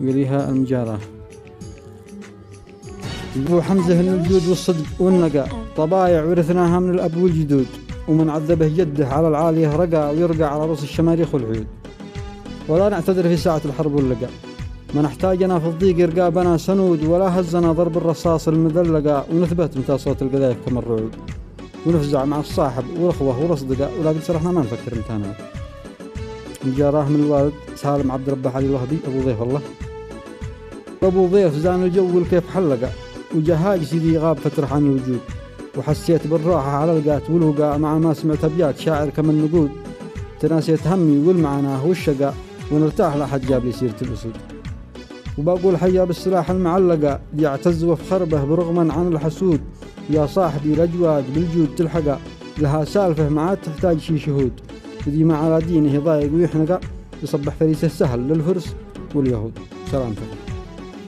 يليها المجاراة. أبو حمزة الوجود والصدق والنقى طبايع ورثناها من الأب والجدود، ومن عذبه جده على العالية رقى ويرقى على رؤوس الشماريخ والعود. ولا نعتذر في ساعة الحرب واللقى، ما نحتاجنا في الضيق يرقابنا سنود، ولا هزنا ضرب الرصاص المذلقة، ونثبت متى صوت القذايف كما الرعود، ونفزع مع الصاحب والأخوة والأصدقاء، ولكن صرحنا ما نفكر امتانات. مجاراه من الوالد سالم عبد ربه علي الوهبي أبو ضيف الله. أبو ضيف زان الجو والكيف حلقة، وجهاج سيدي غاب فترة عن الوجود، وحسيت بالراحة على القات والوقاء مع ما سمعت أبيات شاعر كما النقود. تناسيت همي والمعناه والشقاء، ونرتاح لحد جاب لي سيرة الأسود. وبقول حيا بالسلاح المعلقة يعتز وفخربه برغما عن الحسود، يا صاحبي الأجواد بالجود تلحقه، لها سالفة ما تحتاج شي شهود، ذي ما على دينه ضايق ويحنقه، يصبح فريسه سهل للفرس واليهود. سلامتك.